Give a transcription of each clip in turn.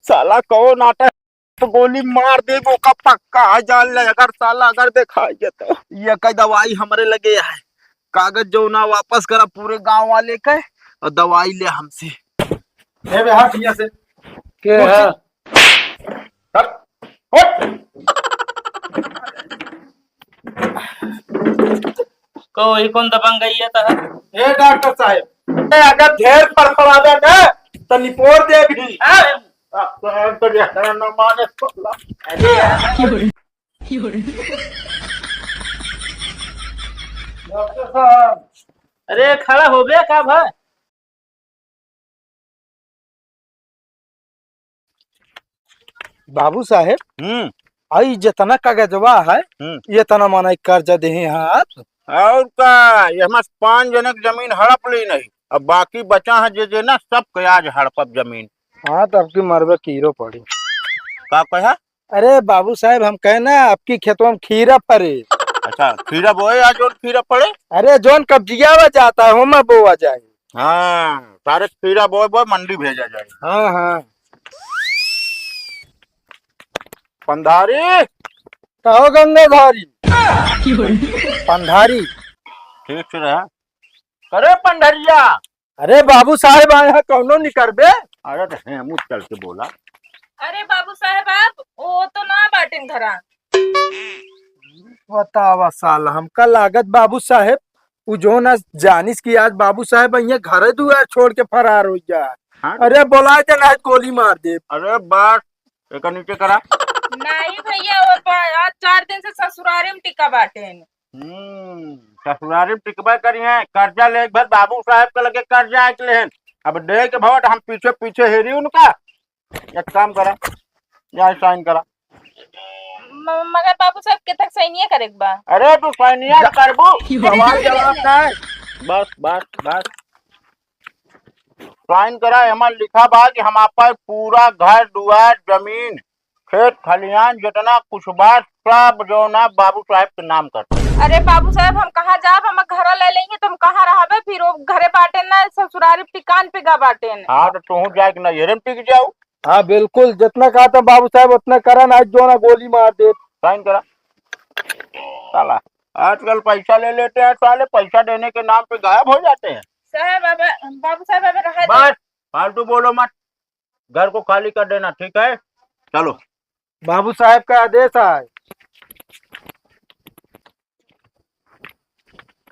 साला कौन आता है तो गोली मार दे वो का पक्का है जान ले। अगर साला अगर देखा तो ये कई दवाई हमारे लगे है। कागज जो ना वापस करा पूरे गांव वाले के और दवाई ले हमसे। ए बे हट यहाँ से। के है? हट हट। कोई कौन दबंग गई है तहर? ए डॉक्टर साहब, अगर ढेर फड़फड़ावे ना तो निपोर दे भी। तो ये न माने सोला। डॉक्टर साहब, अरे खड़ा हो बे का भाई? बाबू साहेब, आई जितना कागजवा है ये तना माना कर्जा दे हाथ। और का ये हमारे 5 जनक जमीन हड़प ली नहीं। अब बाकी बचा है जे ना सब के आज हड़पब जमीन। हाँ तो आपकी मरबे कीरो पड़ी। का कहा? अरे बाबू साहेब, हम कहना आपकी खेतों में खीरा फरे। अच्छा खीरा बोए आज और खीरा पड़े। अरे जोन कब्जिया जाता है वो बोआ जाए। हाँ सारे खीरा बोए बोए मंडी भेजा जाए। हाँ हाँ। पंधारी कहो गंगाधारी पंधारी। ठीक से रहा करे पंडरिया। अरे बाबू साहेब आए हैं कौनो निकरबे। अरे तो हेमू चल के बोला। अरे बाबू साहेब आप वो तो ना बाटेन घरा। बतावा साल हमका लागत बाबू साहेब उ जो ना जानिस की आज बाबू साहेब यहाँ घर दुआर छोड़ के फरार हो जाए। हाँ? अरे बोला जना गोली मार दे। अरे बात एक नीचे करा। नहीं भैया वो आज 4 दिन से ससुरारी में टिका बाटेन। ससुरारी में टिकबा करी है। कर्जा ले भर बाबू साहेब के लगे कर्जा आके ले। अब दे के भवट हम पीछे पीछे हेरी उनका। एक काम करा यहाँ साइन करा। मगर बाबू साहब के तक सही नहीं है करे बा। अरे तू साइनिया करबू सवाल जवाब का है। बस बस बस साइन करा। हमार लिखा बा कि हम आपका पूरा घर दुआर जमीन खेत खलियान जितना कुछ बात सब जो ना बाबू साहेब के नाम कर। अरे बाबू साहब हम कहाँ जाब, हम घर ले लेंगे तो हम कहाँ रहा फिर वो घरे बाटेन ना ससुरारी टिकान पे गा बाटेन। हाँ तो तू जाए कि नहीं हेरम टिक जाऊ। हाँ बिल्कुल, जितना कहा था बाबू साहेब उतना करन। आज जो ना गोली मार दे। साइन करा। साला आजकल पैसा ले लेते हैं साले, पैसा देने के नाम पे गायब हो जाते हैं। साहब अब बाबू साहब अब रहा बस फालतू बोलो मत। घर को खाली कर देना ठीक है। चलो बाबू साहेब का आदेश है।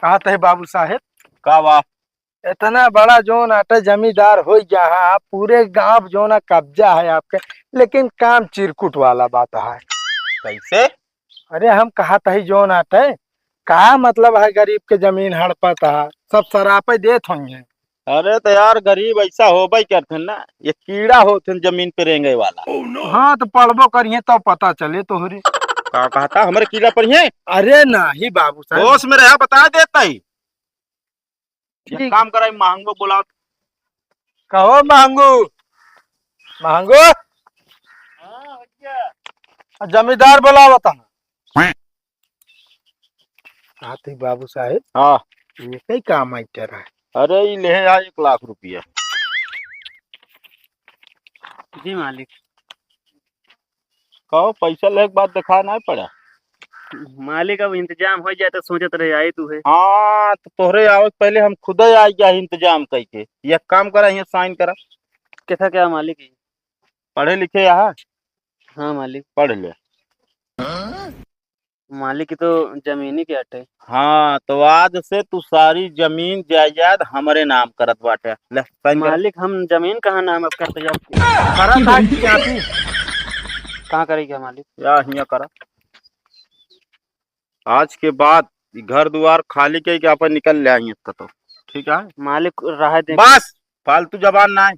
कहा थे बाबू साहेब का वाह इतना बड़ा जो नाटा जमींदार हो जहाँ पूरे गांव जो ना कब्जा है आपके, लेकिन काम चिरकुट वाला बात है। कैसे? अरे हम कहा था जो नाटे का मतलब है गरीब के जमीन हड़पता है सब सरापे देत होंगे। अरे तो यार गरीब ऐसा हो भाई करते ना, ये कीड़ा होते जमीन पे रेंगे वाला। हाँ तो पढ़बो करिए तो पता चले तोहरी। का कहता हमारे कीड़ा पर है? अरे नहीं बाबू साहब, होश में रहा बता देता ही। ठीक। काम करा मांगो बुलाओ। कहो मांगू मांगू जमींदार बुलावा था। कहा थे बाबू साहेब हाँ ये कई काम आई तेरा है। अरे ये ले यार 1 लाख रुपया। जी मालिक। कहो पैसा ले के बाद दिखा नहीं पड़ा। मालिक अब इंतजाम हो जाए तो सोचत रहे आई तू है। हाँ तो तोहरे आवे पहले हम खुद ही आ गया इंतजाम करके। ये काम करा यहाँ साइन करा। कैसा क्या मालिक? पढ़े लिखे यहाँ? हाँ मालिक। पढ़ ले। मालिक की तो जमीनी के अटे। हाँ तो आज से तू सारी जमीन जायदाद हमारे नाम करत बाटे। ले साइन करा। मालिक हम जमीन कहाँ नाम अब करते जाओ? करा था कि क्या थी? कहाँ करेगा मालिक? या यहाँ करा। आज के बाद घर द्वार खाली के अपन निकल ले आई तो ठीक है मालिक राह दे। बस फालतू जबान ना है।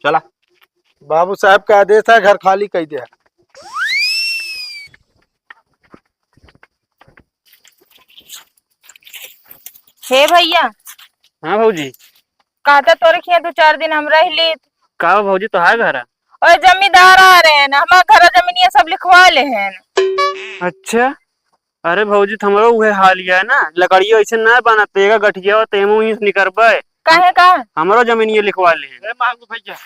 चला बाबू साहब का आदेश है घर खाली कर दिया। हे भैया हाँ भौजी। कहता तो रखिए 2-4 दिन हम रह ली। का भौजी तो है घर? और जमींदार आ रहे हैं हमारा घर जमीन ये सब लिखवा ले हैं। अच्छा अरे भौजी तो हमारो उहे हाल है ना, लकड़ियों ऐसे ना बनातेगा गठिया तेमू ही निकरबे। काहे का हमारो जमीन ये लिखवा ले। मांगू भैया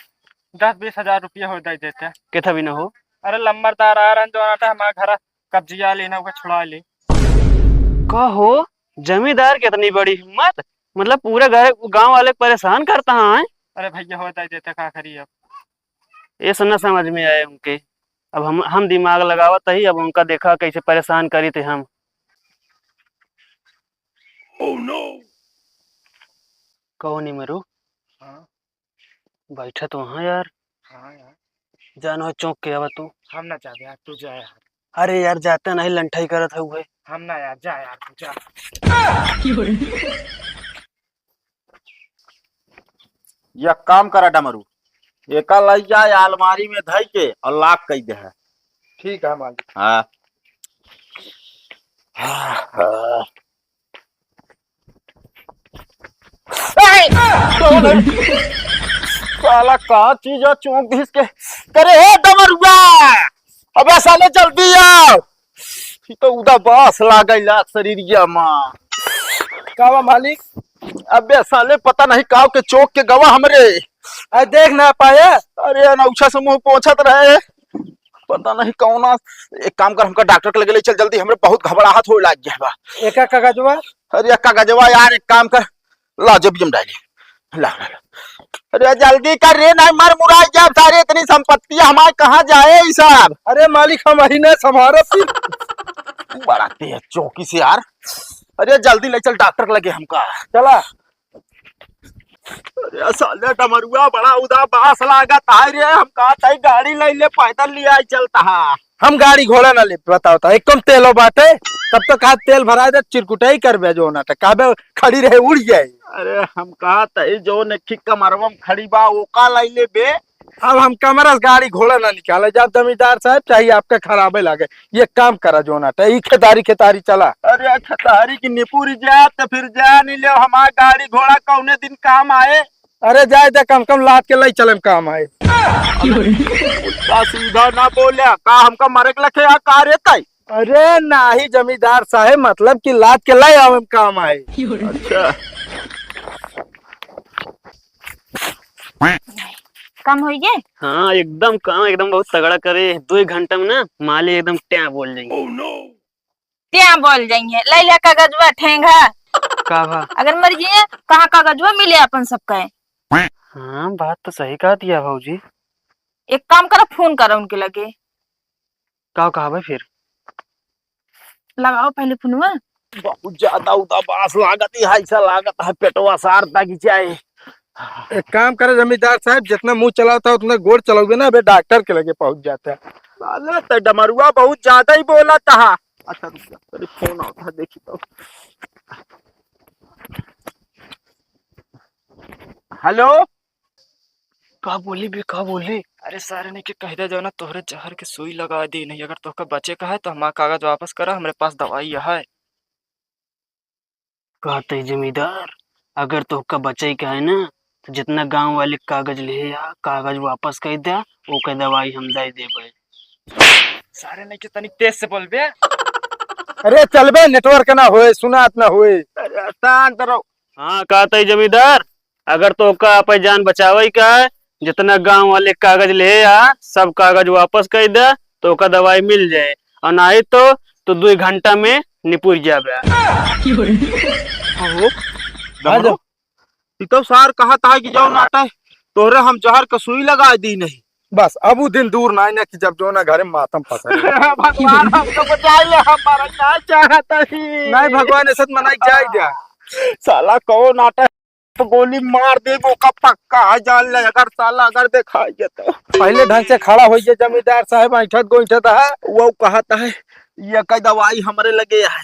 10-20 हजार रुपया हो दे देते कितना भी ना हो। अरे लंबरदार आ रहा जो आता हमारा घर कब्जिया लेना होगा छुड़ा ले। कहो जमींदार कितनी बड़ी हिम्मत, मतलब पूरे घर गांव वाले परेशान करता है। अरे भैया हो दे देते का करिए अब। ये सुनना समझ में आए उनके, अब हम दिमाग लगावत ही, अब उनका देखा कैसे परेशान करी थे हम। oh, no. कहो नहीं मरू। हाँ बैठा तो वहाँ यार। हाँ यार, जानो चौंक के अब तू। हम ना जाते यार, तू जा यार। अरे यार जाता नहीं, लंठाई करत है हुए। हम ना यार, जा यार तू जा। ये काम करा डमरू, एक लई जाए अलमारी में धई के और लाक कई दे है। ठीक है मालिक। हाँ हाँ। साला का चीज है चौंक घिस के करे है डमरुआ। अबे साले जल्दी आओ, ये तो उदा बास लागैला शरीरिया मां। कावा मालिक? अबे साले पता नहीं काव के चौक के गवा हमरे। अरे देख ना पाया। अरे अनौछा से मुंह पोंछत रहे, पता नहीं कौन। एक काम कर, हमका डॉक्टर के लगे ले चल जल्दी, हमरे बहुत घबराहट हो लग गया बा। एक कागजवा। अरे कागजवा यार, एक काम कर, ला जब डाली ला ला। अरे जल्दी कर रे, नहीं मर मुराई जब सारे इतनी संपत्ति हमारे कहाँ जाए ये सब। अरे मालिक हम ही ने संभारो फिर। बड़ा तेज चौकी से यार। अरे जल्दी ले चल डॉक्टर के लगे हमका। चला। अरे साले डमरुआ बड़ा उदा बास लागत है रे, हम कहा गाड़ी ले ले पैदल लिया चलता है। हम गाड़ी घोड़ा ना ले, बताओ एक कम तेलो बाटे, तब तक हाथ तेल भरा दे, चिरकुटाई करबे जो ना कहबे खड़ी रहे उड़ जाए। अरे हम कहा जो ने कमरवम खड़ी बा ओका ले ले बे। अब हम कमरस गाड़ी घोड़ा ना निकाले, जब जमींदार साहब चाहिए आपके खराबे लागे। ये काम करा जो ना ये खेतारी चला। अरे खेतारी की निपुरी जा तो फिर जा नहीं ले, हमारा गाड़ी घोड़ा कौने दिन काम आए। अरे जाए दे, कम कम लाद के लाई चले काम आए। सीधा ना बोले का हमका मरे के लखे का रहता है। अरे नाही जमींदार साहब, मतलब कि लाद के लाई आवे काम आए। अच्छा काम हो गए? हाँ एकदम काम एकदम बहुत तगड़ा करे, 2 घंटा में ना माली एकदम ट्या बोल जाएंगे। oh, no. क्या बोल जाएंगे? ले ले कागजवा ठेंगा। का भा? अगर मर गए कहाँ कागजवा मिले अपन सबका। हाँ बात तो सही कहा दिया भाजी। एक काम करो, फोन करो उनके लगे। का कहा भाई फिर? लगाओ पहले फोनवा। बहुत ज्यादा उदास लागत है, ऐसा लागत है पेटवा सार तक जाए। एक काम करे जमींदार साहब, जितना मुंह चलाता उतना गोड़ चलाओगे ना, अबे डॉक्टर के लगे पहुंच जाता है। साले तो डमरुआ बहुत ज्यादा ही बोला था। अच्छा रुक, फोन आता है देखी तो। हेलो, का बोली भी का बोली? अरे सारे ने के कह दे जो ना तोहरे जहर के सुई लगा दी नहीं, अगर तोहका बचे का है तो हमारा कागज वापस करा, हमारे पास दवाई है। कहते जमींदार अगर तोहका बचे का है ना तो जितना गांव वाले कागज ले आ, कागज वापस कर दे, वो के दवाई हम दे देबे। सारे ने के तनिक तेज से बोल बे। अरे चलबे, नेटवर्क ना होए, सुनात ना होए। अरे शांत रहो। हाँ कहते जमींदार अगर तोहका अपन जान बचावे का है, जितना गांव वाले कागज ले आ सब कागज वापस कर दे तो का दवाई मिल जाए, और नहीं तो 2 घंटा में निपुर जाबे। तो सार कहा था कि जाओ नाटा तोहरे हम जहर का सुई लगा दी नहीं। बस अब वो दिन दूर ना कि जब जो ना घरे मातम फंसे। भगवान हमको बचा ले, हमारा क्या चाहता ही नहीं भगवान ऐसा मनाई जाए दिया। साला कौन नाटा तो गोली मार दे वो का पक्का है, जान ले अगर साला अगर देखा तो। पहले ढंग से खड़ा हो गया जमींदार साहब, ऐठत गोइठत है। वो कहता है ये कई दवाई हमारे लगे है,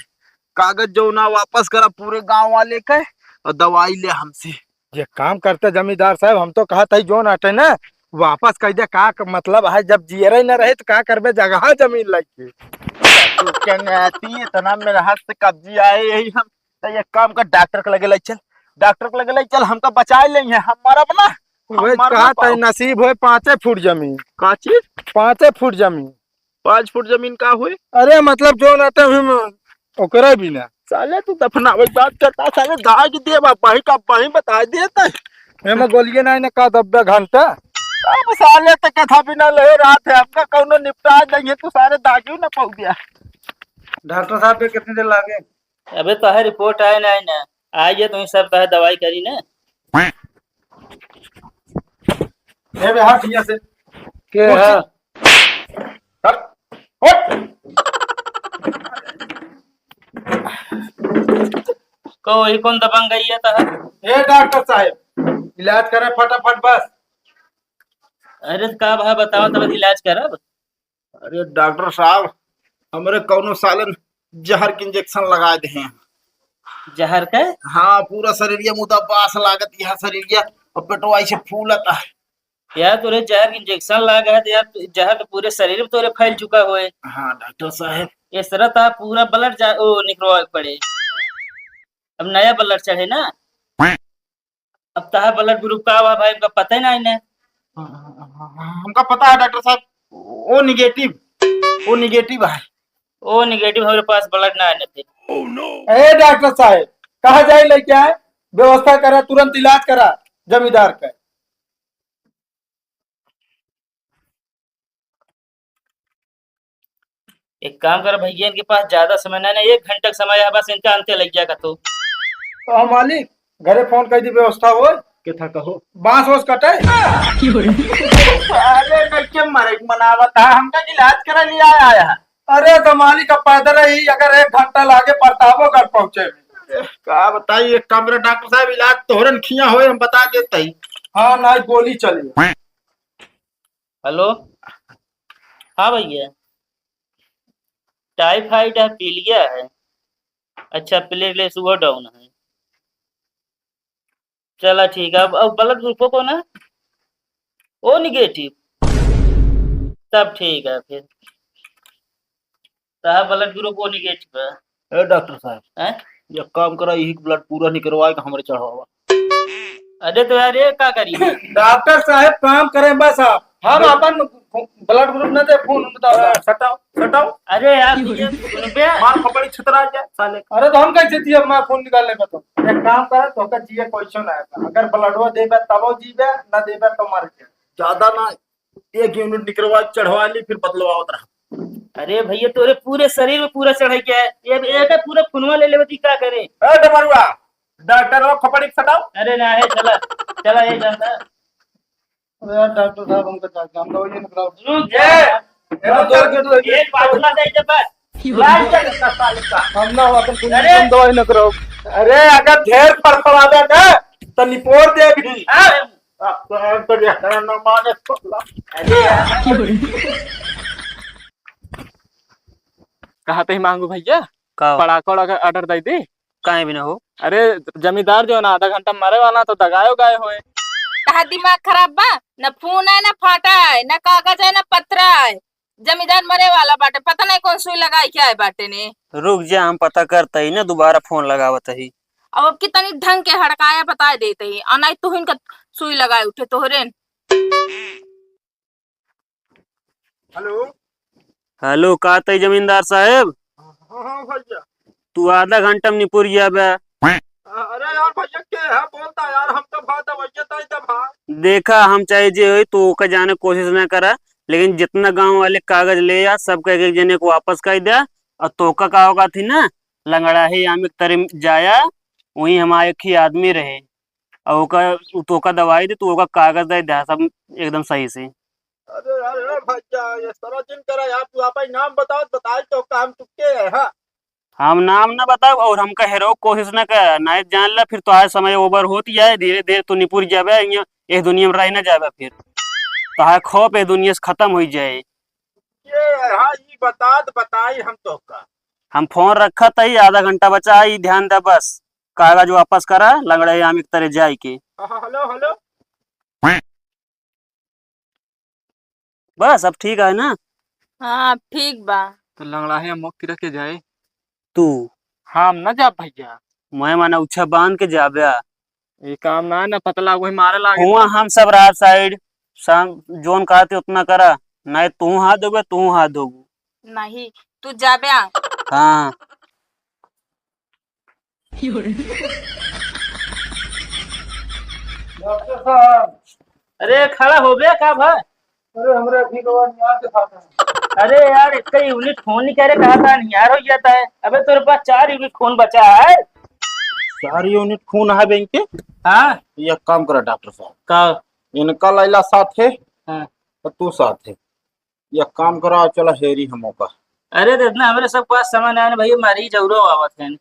कागज जो ना वापस करा पूरे गांव वाले के और दवाई ले हमसे। ये काम करते जमींदार साहब, हम तो कहा था जो नाटे ना वापस कह दे। का मतलब है जब जियरे न रहे तो का करबे, जगह जमीन लगे तो क्या इतना मेरे हाथ से कब्जी आए यही हम। तो ये काम का डॉक्टर के लगे ले चल, डॉक्टर के लगे ले चल, हमका बचा लेंगे हमारा बना। कहा था नसीब हो 5 फुट जमीन। का चीज 5 फुट जमीन? 5 फुट जमीन का हुई? अरे मतलब जो नाते हम ओकरे भी ना। साले तू दफनावे बात करता, साले दाग दे बापा ही का पाही बता देता। एमे गोलिए नहीं ना का 90 घंटा। अब साले तो कथा भी ना ले रहा थे आपका कौनो निपटा देंगे तो सारे दागी ना पहुंच गया। डॉक्टर साहब के कितने दिन लागे? अबे तो है रिपोर्ट आए ना आइए तुम सब तो है दवाई करी ना। ए बे हाथ यहाँ से के है? हट हट। को वही कौन दबंग गई है तो ए डॉक्टर साहब इलाज करे फटाफट बस। अरे का भाई बताओ तब इलाज करब। अरे डॉक्टर साहब हमारे कौनो सालन जहर के इंजेक्शन लगा दे हैं। जहर का? हाँ पूरा शरीर मुदा बास लागत यहाँ शरीर और पेटवा से फूलता है। यार तुरे जहर के इंजेक्शन लगा है तो यार जहर तो पूरे शरीर में तोरे फैल चुका हुए। हाँ डॉक्टर साहब इस तरह था पूरा ब्लड निकलवा पड़े। अब नया ब्लड चढ़े ना। अब तहा ब्लड ग्रुप का हुआ भाई का पता ही ना इन्हें। हमका पता है डॉक्टर साहब ओ निगेटिव है। ओ निगेटिव हमारे पास ब्लड ना आने फिर। ए डॉक्टर साहब कहा जाए लेके आए व्यवस्था करा तुरंत इलाज करा जमींदार का। एक काम कर भैया इनके पास ज्यादा समय ना 1 घंटा का समय है बस इनका अंत्य लग जाएगा तो तो मालिक घरे फोन कर दी व्यवस्था हो के था कहो बांस वोस कटे। अरे कैसे मरे मनावत है हमका इलाज करा लिया आया है। अरे तो मालिक अब पैदल ही अगर 1 घंटा लागे प्रतापगढ़ पहुंचे। क्या बताइए एक कमरे डॉक्टर साहब इलाज तोहरन खिया हो हम बता देते ही। हाँ ना गोली चली। हेलो हाँ भैया टाइफाइड है पीलिया है। अच्छा प्लेटलेट सुगर डाउन है। चला ठीक है। अब ब्लड ग्रुप कौन है? O negative. तब ठीक है फिर साहब ब्लड ग्रुप ओ निगेटिव है। ए डॉक्टर साहब हैं? ये काम करा यही ब्लड पूरा निकलवाएगा हमारे चढ़ावा। अरे तो यार ये क्या करी? डॉक्टर साहब काम करें बस आप हम अपन ब्लड ग्रुप न दे फोन बताओ सटाओ। अरे यार ये सुन बे मार खपड़ी छितरा जाए साले। अरे तो हम कैसे दिए मैं फोन निकालने का तो एक काम करे तो का जीए क्वेश्चन आएगा अगर ब्लडवा देबे तब जीबे न देबे तो मर जाए। ज्यादा ना 1 यूनिट निकलवा चढ़वा ली फिर बदलवावत रहा। अरे भैया तोरे पूरे शरीर में पूरा चढ़ाई क्या है? ये एक पूरा खूनवा ले लेबे क्या करे? ए डमरुआ डॉक्टर वो खपड़ी सटाओ। अरे ना है चला चला ये जाता। अरे यार डॉक्टर साहब हमको चाहिए हम तो ये निकलाओ। रुक जा एक बातला दे जब लाल चल साले का। हम ना अपन दवाई न करो। अरे अगर ढेर फड़फड़ावे ना तो निपोर दे भी। तो ये ना माने अरे यार कहा ही मांगू भैया का पड़ाका ऑर्डर दे दी। काहे भी ना हो। अरे जमींदार जो ना आधा घंटा मरे वाला तो दगायो गाय होए। कहा दिमाग खराब बा? न फोन है न फाटा है न कागज है न पत्रा है। जमींदार मरे वाला बाटे पता नहीं कौन सुई लगाई क्या है बाटे ने। रुक जा हम पता करते ही ना दोबारा फोन लगावत ही। अब कितनी ढंग के हड़काया बता देते ही और नहीं तो इनका सुई लगाए उठे तोहरे। हेलो हेलो का तई जमींदार साहब हाँ भैया। तू आधा घंटा में निपुर बे। अरे यार भैया के है बोलता यार हम तो बात भैया ताई दबा देखा हम चाहे जे हो तो ओका जाने कोशिश न करा लेकिन जितना गांव वाले कागज ले आ सबका एक जने को वापस कर दिया और तोका का होगा थी ना लंगड़ा ही आमिक तरी जाया वही हमारे एक ही आदमी रहे और ओका तोका दवाई दे तो ओका कागज दे दिया सब एकदम सही से। अरे यार भैया ये सारा दिन करा यार तू आप नाम बताओ तो काम चुके है। हाँ हम नाम ना बताओ और हमका हेरो कोशिश न कर ना जान ला फिर तो आज समय ओवर होती जाए धीरे धीरे तो निपुर जाबे इस दुनिया में रह ना जाबे फिर तो है खौफ इस दुनिया से खत्म हो जाए। ये हाँ ये बताई हम तो का हम फोन रखा था ही आधा घंटा बचा ही ध्यान दे बस कागज वापस करा लंगड़े आम एक तरह जाए के हेलो हेलो बस अब ठीक है ना। हाँ ठीक बा। तो लंगड़ा है मुक्ति रख के जाए तू हम न जा भैया। मैं माना उछा बांध के जाबे ये काम ना है ना पतला वही मारे लागे। हुआ हम सब रात साइड शाम जोन कहते उतना करा नहीं तू हाथ दोगे तू हाथ दोगू नहीं तू जाबे आ। हाँ डॉक्टर साहब अरे खड़ा हो बे का भाई। अरे हमरे अभी को याद दिखाता है। अरे यार इसका यूनिट खून नहीं करे कहा था निहार हो जाता है। अबे तेरे पास 4 यूनिट खून बचा है। 4 यूनिट खून है बैंक के। हाँ ये काम करा डॉक्टर साहब, का इनका लैला साथ है हाँ। और तू साथ है। ये काम करा चला हेरी हमो का। अरे तो इतना हमारे सब पास सामान आने भैया मरीज जरूर आवत है।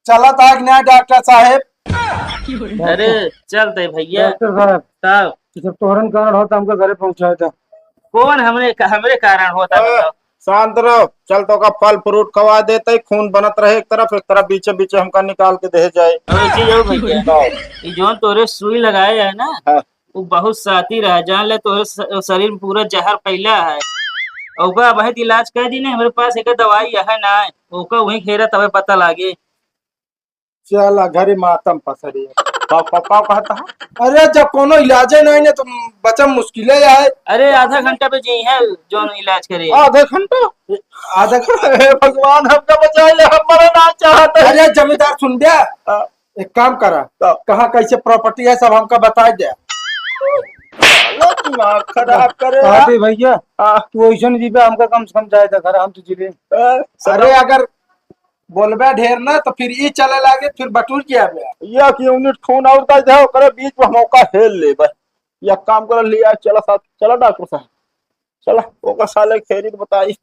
चला था कि नहीं डॉक्टर साहब? अरे चलते भैया। डॉक्टर साहब तब जब तोहरन कारण होता हमको घरे पहुंचाया था। कौन हमरे कारण होता बताओ। शांत रहो, चल तो का फल फ्रूट खवा देते, खून बनत रहे एक तरफ बीचे बीचे हमका निकाल के दे जाए। अरे चीज हो भैया ये जोन तोरे सुई लगाए है ना हाँ। वो बहुत साथी रहा जान ले तोरे शरीर में पूरा जहर फैला है। ओका बहुत इलाज कर दी ने हमारे पास एक दवाई है ना ओका वही खेरा तबे पता लागे। चला घरे मातम पसरी। पापा कहता है अरे जब कोनो इलाज नहीं ने तो बचा मुश्किल है। अरे आधा घंटा पे जी है जोन इलाज करे। आधा घंटा। आधा हे भगवान हमका बचा ले, हम मरना चाहते हैं। अरे जमींदार सुन दिया, एक काम करा, कहाँ कैसे प्रॉपर्टी है सब हमका बता दे। दिमाग खराब करे कहते भैया हाँ। तू ऐसा नहीं जीबे हमका कम से कम जाए था घर हम तो जिले। अरे अगर बोलबे ढेर ना तो फिर ये चले लागे फिर बटूर किया या कि यूनिट खून और दे दे करे बीच में मौका हेल ले बस। या काम कर लिया, चला साथ चला डॉक्टर साहब चला ओका साले खेरी बताई।